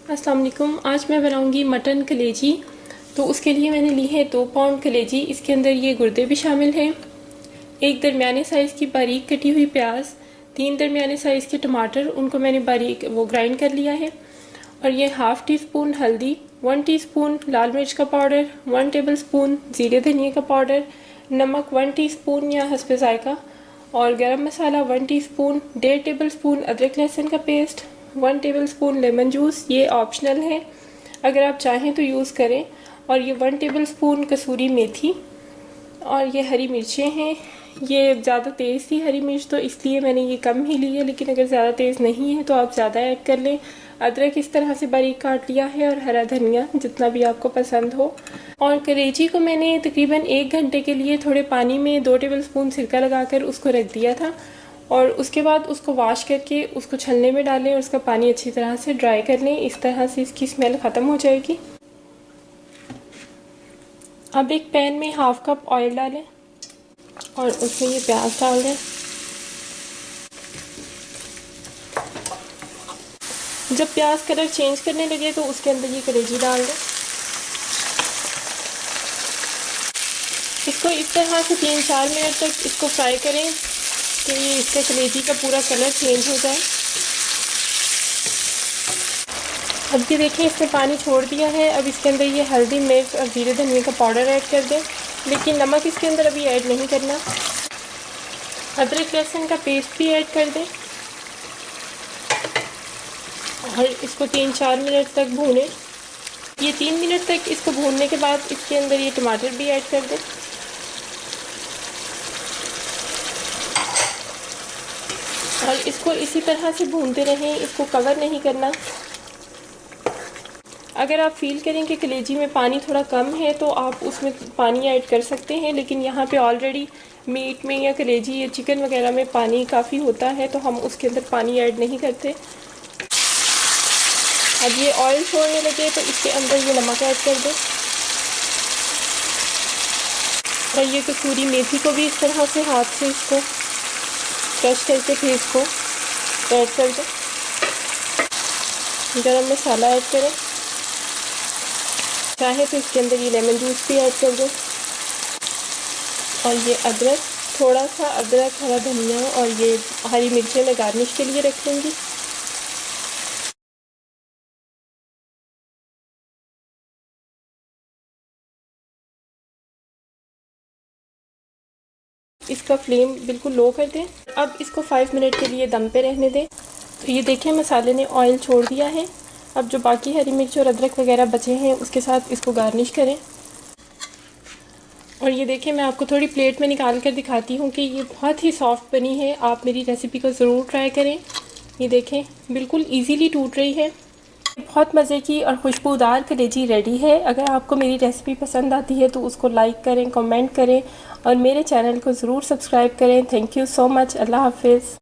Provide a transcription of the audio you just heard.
अस्सलाम वालेकुम। आज मैं बनाऊंगी मटन कलेजी। तो उसके लिए मैंने ली है 2 पाउंड कलेजी। इसके अंदर ये गुर्दे भी शामिल हैं, एक दरमियाने साइज़ की बारीक कटी हुई प्याज, 3 दरमियाने साइज़ के टमाटर, उनको मैंने बारीक ग्राइंड कर लिया है। और ये हाफ़ टी स्पून हल्दी, 1 टीस्पून लाल मिर्च का पाउडर, 1 टेबल स्पून ज़ीरे धनिया का पाउडर, नमक 1 टीस्पून या हस्बे ज़ायक़ा, और गरम मसाला 1 टीस्पून, 1.5 टेबल स्पून अदरक लहसुन का paste, 1 table spoon lemon juice, ये ऑप्शनल है, अगर आप चाहें तो यूज़ करें। और ये 1 टेबल स्पून कसूरी मेथी, और ये हरी मिर्चें हैं। ये ज़्यादा तेज़ थी हरी मिर्च, तो इसलिए मैंने ये कम ही ली है, लेकिन अगर ज़्यादा तेज़ नहीं है तो आप ज़्यादा ऐड कर लें। अदरक इस तरह से बारीक काट लिया है, और हरा धनिया जितना भी आपको पसंद हो। और कलेजी को मैंने तकरीबन 1 घंटे के लिए थोड़े पानी में 2 टेबल स्पून सिरका लगाकर उसको रख दिया था, और उसके बाद उसको वॉश करके उसको छलने में डालें और उसका पानी अच्छी तरह से ड्राई कर लें। इस तरह से इसकी स्मेल ख़त्म हो जाएगी। अब एक पैन में 1/2 कप ऑयल डालें और उसमें ये प्याज डाल दें। जब प्याज कलर चेंज करने लगे तो उसके अंदर ये कलेजी डाल दें। इसको इस तरह से 3-4 मिनट तक इसको फ्राई करें कि ये इसका कलेजी का पूरा कलर चेंज हो जाए। अब ये देखें इसने पानी छोड़ दिया है। अब इसके अंदर ये हल्दी, मिर्च और ज़ीरे धनिया का पाउडर ऐड कर दें, लेकिन नमक इसके अंदर अभी ऐड नहीं करना। अदरक लहसुन का पेस्ट भी ऐड कर दें और इसको 3-4 मिनट तक भूनें। ये 3 मिनट तक इसको भूनने के बाद इसके अंदर ये टमाटर भी ऐड कर दें। और इसको इसी तरह से भूनते रहें, इसको कवर नहीं करना। अगर आप फील करें कि कलेजी में पानी थोड़ा कम है तो आप उसमें पानी ऐड कर सकते हैं, लेकिन यहाँ पे ऑलरेडी मीट में या कलेजी या चिकन वगैरह में पानी काफ़ी होता है, तो हम उसके अंदर पानी ऐड नहीं करते। अब ये ऑयल छोड़ने लगे तो इसके अंदर ये नमक ऐड कर दें, और ये कसूरी मेथी को भी इस तरह से हाथ से इसको क्रश करके फिर इसको ऐड कर दें। गरम मसाला ऐड करें, चाहे तो इसके अंदर ये लेमन जूस भी ऐड कर दें। और ये अदरक, थोड़ा सा अदरक, हरा धनिया और ये हरी मिर्चें मैं गार्निश के लिए रख लूँगी। इसका फ्लेम बिल्कुल लो कर दें। अब इसको 5 मिनट के लिए दम पे रहने दें। तो ये देखें मसाले ने ऑयल छोड़ दिया है। अब जो बाकी हरी मिर्च और अदरक वगैरह बचे हैं उसके साथ इसको गार्निश करें। और ये देखें मैं आपको थोड़ी प्लेट में निकाल कर दिखाती हूँ कि ये बहुत ही सॉफ्ट बनी है। आप मेरी रेसिपी को ज़रूर ट्राई करें। ये देखें बिल्कुल ईजीली टूट रही है। बहुत मज़े की और खुशबूदार कलेजी रेडी है। अगर आपको मेरी रेसिपी पसंद आती है तो उसको लाइक करें, कमेंट करें और मेरे चैनल को ज़रूर सब्सक्राइब करें। Thank you so much. Allah हाफिज़।